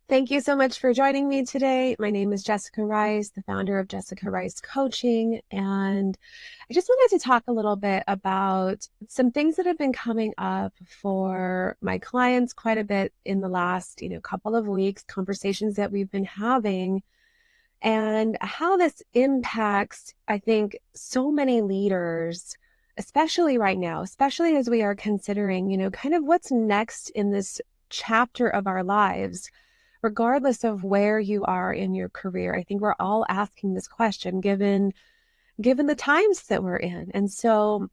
Thank you so much for joining me today. My name is Jessica Rice, the founder of Jessica Rice Coaching, and I just wanted to talk a little bit about some things that have been coming up for my clients quite a bit in the last, couple of weeks, conversations that we've been having, and how this impacts, I think, so many leaders, especially right now, especially as we are considering, kind of what's next in this chapter of our lives regardless of where you are in your career. I think we're all asking this question given the times that we're in. And so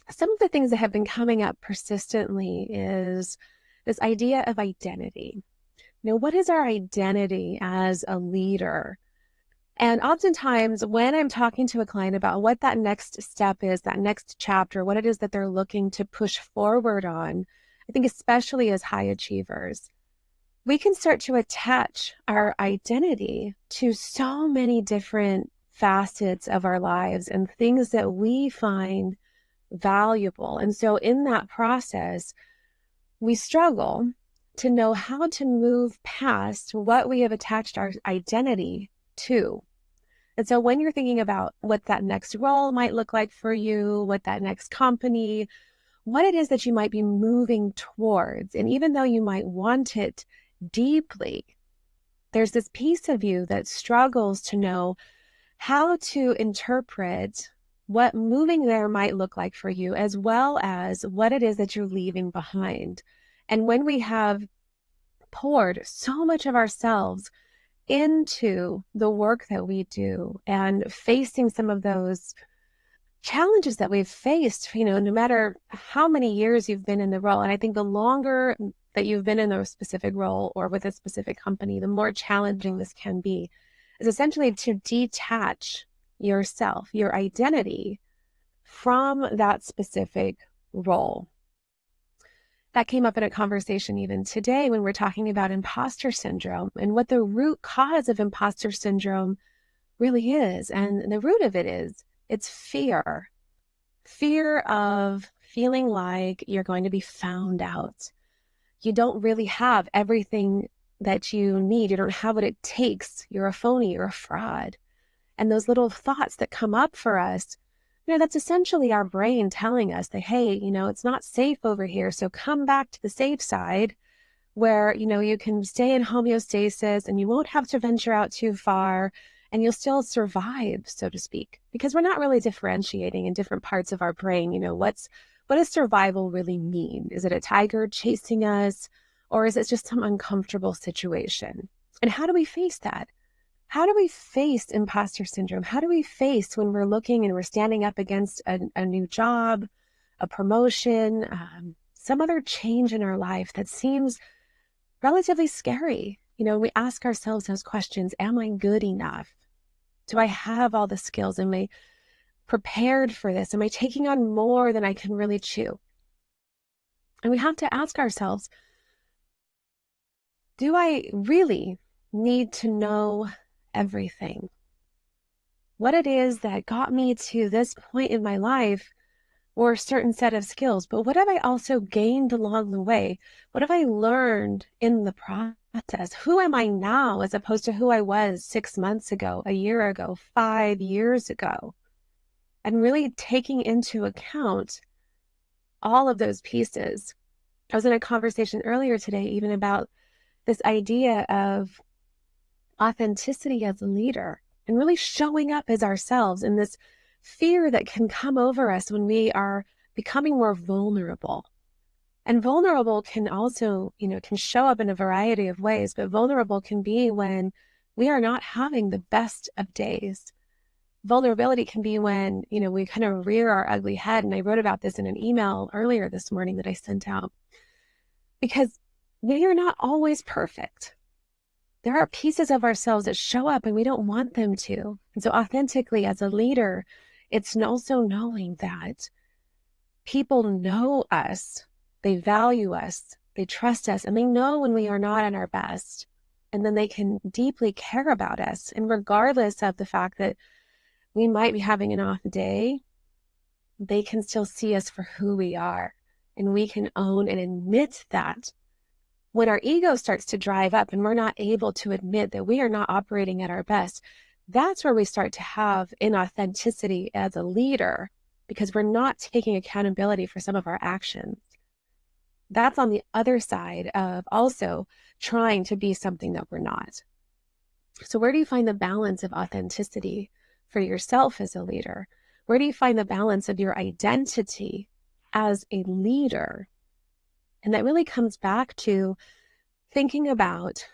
some of the things that have been coming up persistently is this idea of identity. What is our identity as a leader? And oftentimes when I'm talking to a client about what that next step is, that next chapter, what it is that they're looking to push forward on, I think especially as high achievers, we can start to attach our identity to so many different facets of our lives and things that we find valuable. And so in that process, we struggle to know how to move past what we have attached our identity to. And so when you're thinking about what that next role might look like for you, what that next company, what it is that you might be moving towards, and even though you might want it deeply, there's this piece of you that struggles to know how to interpret what moving there might look like for you, as well as what it is that you're leaving behind. And when we have poured so much of ourselves into the work that we do and facing some of those challenges that we've faced, no matter how many years you've been in the role. And I think the longer that you've been in a specific role or with a specific company, the more challenging this can be, is essentially to detach yourself, your identity from that specific role. That came up in a conversation even today when we're talking about imposter syndrome and what the root cause of imposter syndrome really is. And the root of it is, it's fear. Fear of feeling like you're going to be found out. You don't really have everything that you need. You don't have what it takes. You're a phony, you're a fraud. And those little thoughts that come up for us, that's essentially our brain telling us that, hey, it's not safe over here. So come back to the safe side where, you can stay in homeostasis and you won't have to venture out too far and you'll still survive, so to speak, because we're not really differentiating in different parts of our brain. What does survival really mean? Is it a tiger chasing us, or is it just some uncomfortable situation? And how do we face that? How do we face imposter syndrome? How do we face when we're looking and we're standing up against a new job, a promotion, some other change in our life that seems relatively scary? We ask ourselves those questions. Am I good enough? Do I have all the skills? Am I prepared for this? Am I taking on more than I can really chew? And we have to ask ourselves, do I really need to know everything? What it is that got me to this point in my life or a certain set of skills, but what have I also gained along the way? What have I learned in the process? Who am I now as opposed to who I was 6 months ago, a year ago, 5 years ago? And really taking into account all of those pieces. I was in a conversation earlier today even about this idea of authenticity as a leader and really showing up as ourselves, and this fear that can come over us when we are becoming more vulnerable. And vulnerable can also, can show up in a variety of ways, but vulnerable can be when we are not having the best of days. Vulnerability can be when, we kind of rear our ugly head. And I wrote about this in an email earlier this morning that I sent out, because we are not always perfect. There are pieces of ourselves that show up and we don't want them to. And so authentically as a leader, it's also knowing that people know us, they value us, they trust us, and they know when we are not at our best. And then they can deeply care about us. And regardless of the fact that we might be having an off day, they can still see us for who we are. And we can own and admit that when our ego starts to drive up and we're not able to admit that we are not operating at our best, that's where we start to have inauthenticity as a leader because we're not taking accountability for some of our actions. That's on the other side of also trying to be something that we're not. So where do you find the balance of authenticity for yourself as a leader? Where do you find the balance of your identity as a leader? And that really comes back to thinking about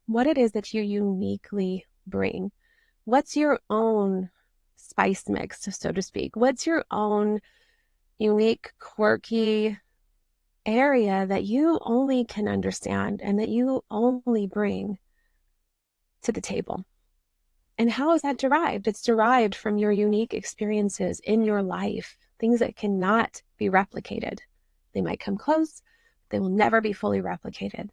what it is that you uniquely bring. What's your own spice mix, so to speak? What's your own unique, quirky area that you only can understand and that you only bring to the table? And how is that derived? It's derived from your unique experiences in your life, things that cannot be replicated. They might come close, they will never be fully replicated.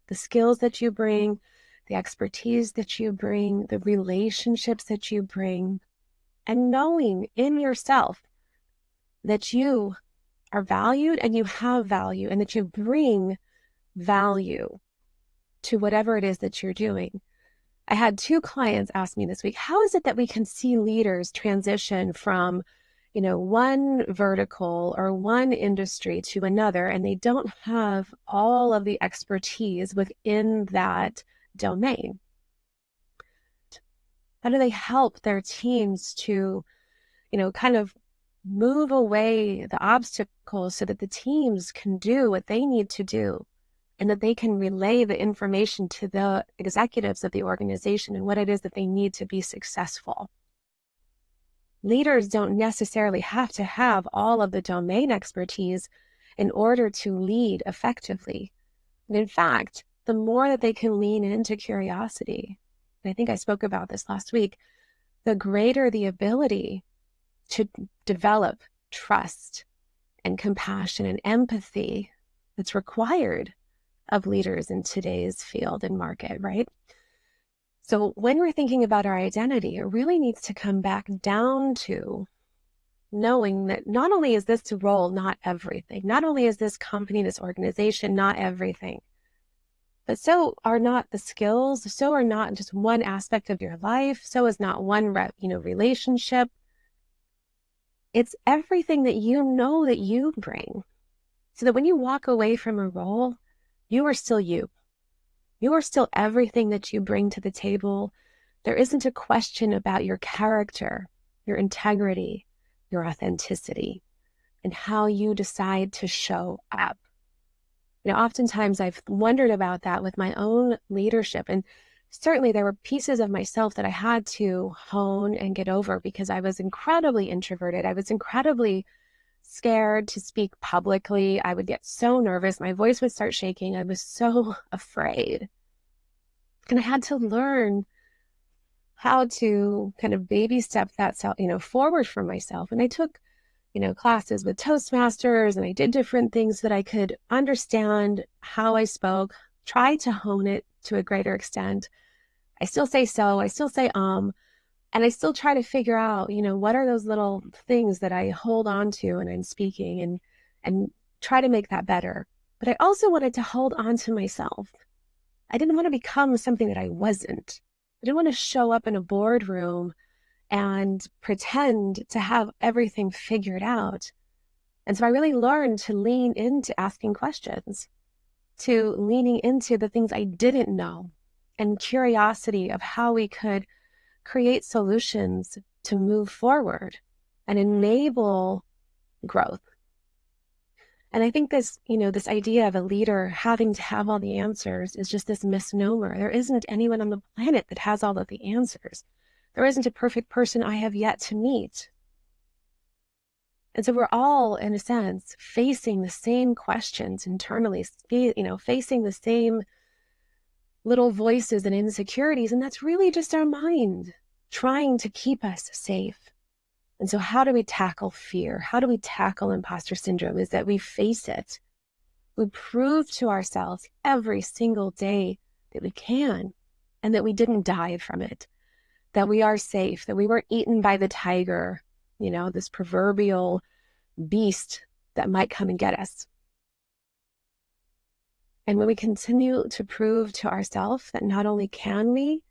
The skills that you bring, the expertise that you bring, the relationships that you bring, and knowing in yourself that you are valued and you have value and that you bring value to whatever it is that you're doing. I had 2 clients ask me this week, how is it that we can see leaders transition from, one vertical or one industry to another, and they don't have all of the expertise within that domain? How do they help their teams to, kind of move away the obstacles so that the teams can do what they need to do and that they can relay the information to the executives of the organization and what it is that they need to be successful? Leaders don't necessarily have to have all of the domain expertise in order to lead effectively. And in fact, the more that they can lean into curiosity, and I think I spoke about this last week, the greater the ability to develop trust and compassion and empathy that's required of leaders in today's field and market, right? So when we're thinking about our identity, it really needs to come back down to knowing that not only is this role not everything, not only is this company, this organization not everything, but so are not the skills, so are not just one aspect of your life, so is not one relationship. It's everything that you know that you bring, so that when you walk away from a role, you are still you. You are still everything that you bring to the table. There isn't a question about your character, your integrity, your authenticity, and how you decide to show up. Oftentimes I've wondered about that with my own leadership. And certainly there were pieces of myself that I had to hone and get over because I was incredibly introverted. I was incredibly scared to speak publicly. I would get so nervous. My voice would start shaking. I was so afraid. And I had to learn how to kind of baby step that, forward for myself. And I took, classes with Toastmasters, and I did different things that I could understand how I spoke, try to hone it to a greater extent. I still say so, I still say and I still try to figure out, what are those little things that I hold on to when I'm speaking and try to make that better. But I also wanted to hold on to myself. I didn't want to become something that I wasn't. I didn't want to show up in a boardroom and pretend to have everything figured out. And so I really learned to lean into asking questions, to leaning into the things I didn't know, and curiosity of how we could create solutions to move forward and enable growth. And I think this, this idea of a leader having to have all the answers is just this misnomer. There isn't anyone on the planet that has all of the answers. There isn't a perfect person I have yet to meet. And so we're all, in a sense, facing the same questions internally, facing the same little voices and insecurities. And that's really just our mind trying to keep us safe. And so how do we tackle fear? How do we tackle imposter syndrome? Is that we face it. We prove to ourselves every single day that we can and that we didn't die from it, that we are safe, that we weren't eaten by the tiger, this proverbial beast that might come and get us. And when we continue to prove to ourselves that not only can we,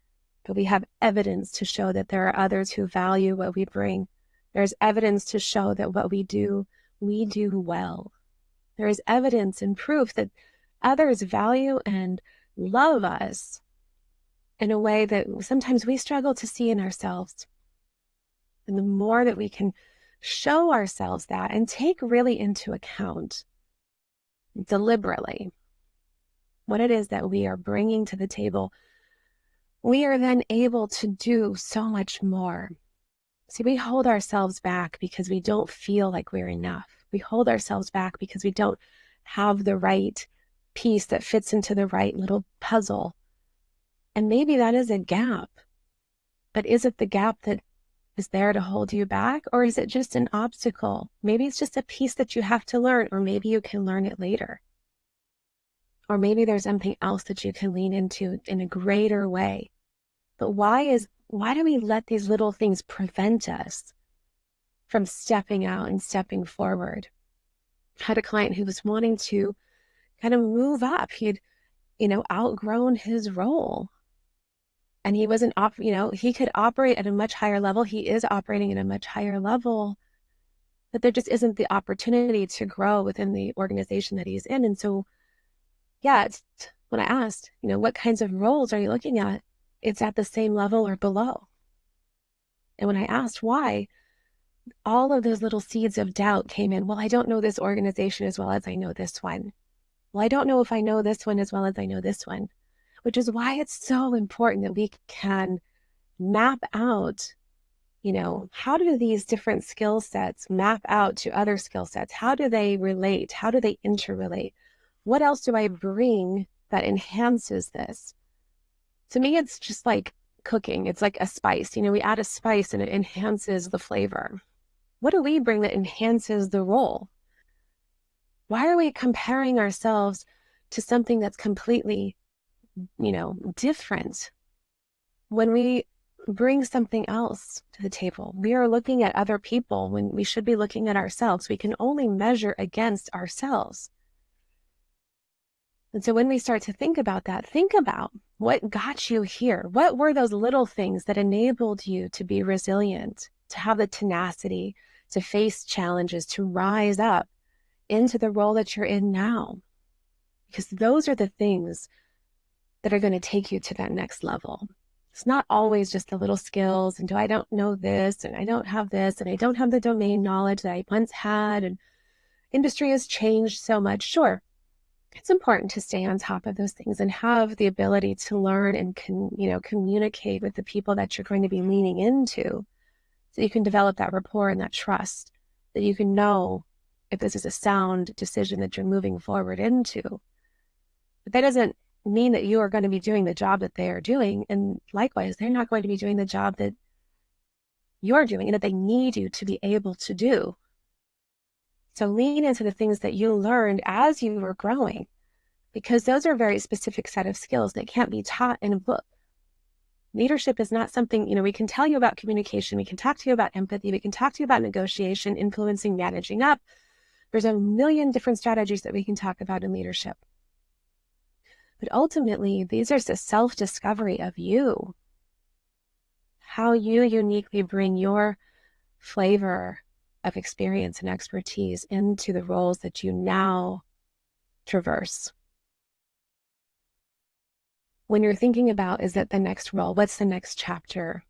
but we have evidence to show that there are others who value what we bring. There's evidence to show that what we do well. There is evidence and proof that others value and love us in a way that sometimes we struggle to see in ourselves. And the more that we can show ourselves that and take really into account deliberately what it is that we are bringing to the table, we are then able to do so much more. See, we hold ourselves back because we don't feel like we're enough. We hold ourselves back because we don't have the right piece that fits into the right little puzzle. And maybe that is a gap. But is it the gap that is there to hold you back? Or is it just an obstacle? Maybe it's just a piece that you have to learn, or maybe you can learn it later. Or maybe there's something else that you can lean into in a greater way. But why do we let these little things prevent us from stepping out and stepping forward? I had a client who was wanting to kind of move up. He'd, outgrown his role. And he wasn't, he could operate at a much higher level. He is operating at a much higher level, but there just isn't the opportunity to grow within the organization that he's in. And so, yeah, when I asked, what kinds of roles are you looking at? It's at the same level or below. And when I asked why, all of those little seeds of doubt came in. Well, I don't know this organization as well as I know this one. Well, I don't know if I know this one as well as I know this one, which is why it's so important that we can map out, how do these different skill sets map out to other skill sets? How do they relate? How do they interrelate? What else do I bring that enhances this? To me, it's just like cooking. It's like a spice. We add a spice and it enhances the flavor. What do we bring that enhances the role? Why are we comparing ourselves to something that's completely, different? When we bring something else to the table, we are looking at other people when we should be looking at ourselves. We can only measure against ourselves. And so when we start to think about that, think about what got you here. What were those little things that enabled you to be resilient, to have the tenacity, to face challenges, to rise up into the role that you're in now? Because those are the things that are going to take you to that next level. It's not always just the little skills and I don't know this and I don't have this and I don't have the domain knowledge that I once had, and industry has changed so much. Sure, it's important to stay on top of those things and have the ability to learn and communicate with the people that you're going to be leaning into, so you can develop that rapport and that trust, that you can know if this is a sound decision that you're moving forward into. But that doesn't mean that you are going to be doing the job that they are doing. And likewise, they're not going to be doing the job that you're doing and that they need you to be able to do. So lean into the things that you learned as you were growing, because those are a very specific set of skills that can't be taught in a book. Leadership is not something, we can tell you about communication. We can talk to you about empathy. We can talk to you about negotiation, influencing, managing up. There's a million different strategies that we can talk about in leadership. But ultimately, these are the self-discovery of you, how you uniquely bring your flavor of experience and expertise into the roles that you now traverse. When you're thinking about, is that the next role? What's the next chapter?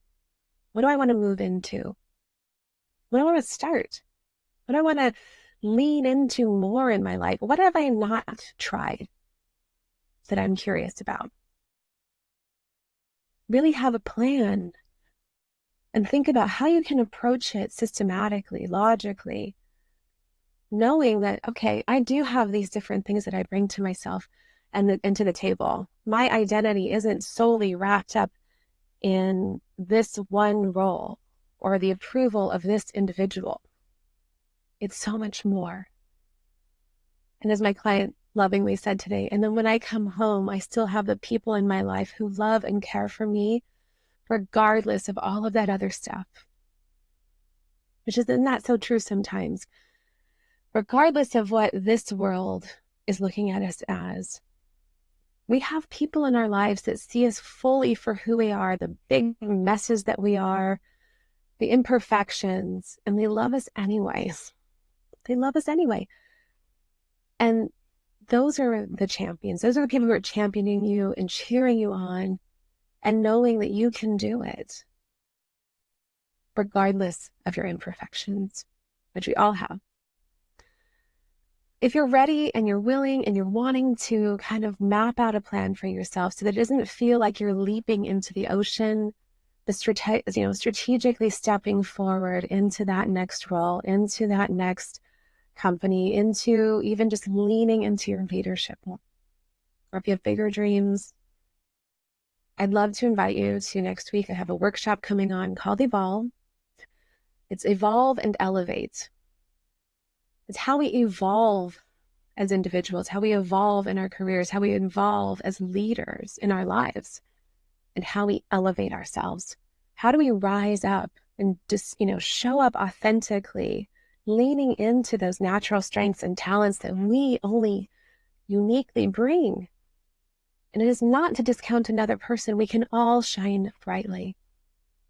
What do I want to move into? What do I want to start? What do I want to lean into more in my life? What have I not tried that I'm curious about? Really have a plan and think about how you can approach it systematically, logically, knowing that, okay, I do have these different things that I bring to myself and to the table. My identity isn't solely wrapped up in this one role or the approval of this individual. It's so much more. And as my client lovingly said today, and then when I come home, I still have the people in my life who love and care for me, regardless of all of that other stuff. Which isn't that so true sometimes? Regardless of what this world is looking at us as, We have people in our lives that see us fully for who we are, the big messes that we are, the imperfections, and they love us anyways. They love us anyway. And those are the champions. Those are the people who are championing you and cheering you on and knowing that you can do it, regardless of your imperfections, which we all have. If you're ready and you're willing and you're wanting to kind of map out a plan for yourself so that it doesn't feel like you're leaping into the ocean, strategically stepping forward into that next role, into that next company, into even just leaning into your leadership. Or if you have bigger dreams, I'd love to invite you to next week. I have a workshop coming on called Evolve. It's Evolve and Elevate. It's how we evolve as individuals, how we evolve in our careers, how we evolve as leaders in our lives, and how we elevate ourselves. How do we rise up and just, show up authentically, leaning into those natural strengths and talents that we only uniquely bring? And it is not to discount another person. We can all shine brightly,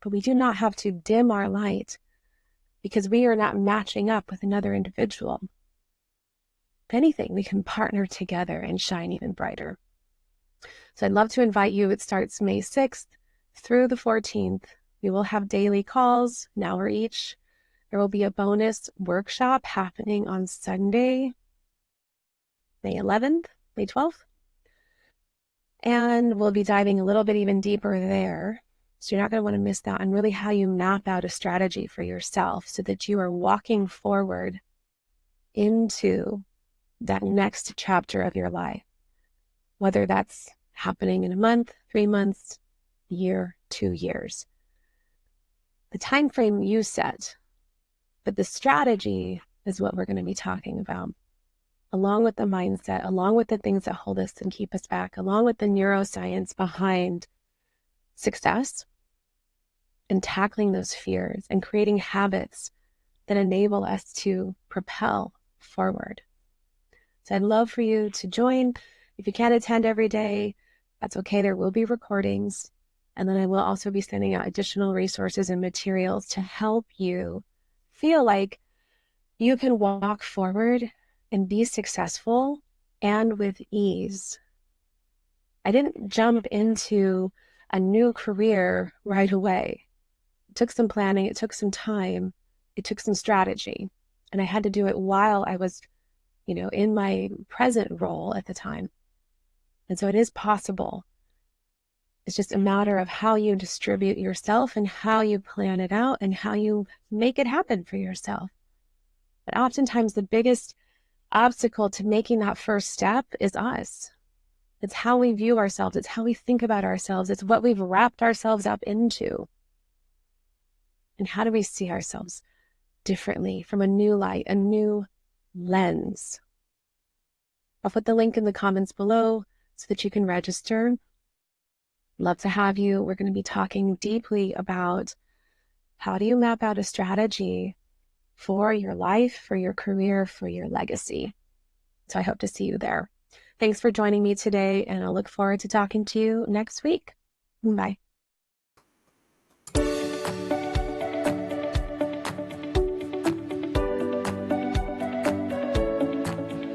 but we do not have to dim our light because we are not matching up with another individual. If anything, we can partner together and shine even brighter. So I'd love to invite you. It starts May 6th through the 14th. We will have daily calls, an hour each. There will be a bonus workshop happening on Sunday, May 11th, May 12th. And we'll be diving a little bit even deeper there. So you're not going to want to miss that, and really how you map out a strategy for yourself so that you are walking forward into that next chapter of your life, whether that's happening in a month, 3 months, a year, 2 years. The time frame you set, but the strategy is what we're going to be talking about, along with the mindset, along with the things that hold us and keep us back, along with the neuroscience behind success and tackling those fears and creating habits that enable us to propel forward. So I'd love for you to join. If you can't attend every day, that's okay. There will be recordings. And then I will also be sending out additional resources and materials to help you feel like you can walk forward and be successful and with ease. I didn't jump into a new career right away. It took some planning. It took some time. It took some strategy. And I had to do it while I was, in my present role at the time. And so it is possible. It's just a matter of how you distribute yourself and how you plan it out and how you make it happen for yourself. But oftentimes the biggest obstacle to making that first step is us. It's how we view ourselves. It's how we think about ourselves. It's what we've wrapped ourselves up into. And how do we see ourselves differently from a new light, a new lens? I'll put the link in the comments below so that you can register. Love to have you. We're going to be talking deeply about how do you map out a strategy for your life, for your career, for your legacy. So I hope to see you there. Thanks for joining me today, and I'll look forward to talking to you next week. Bye.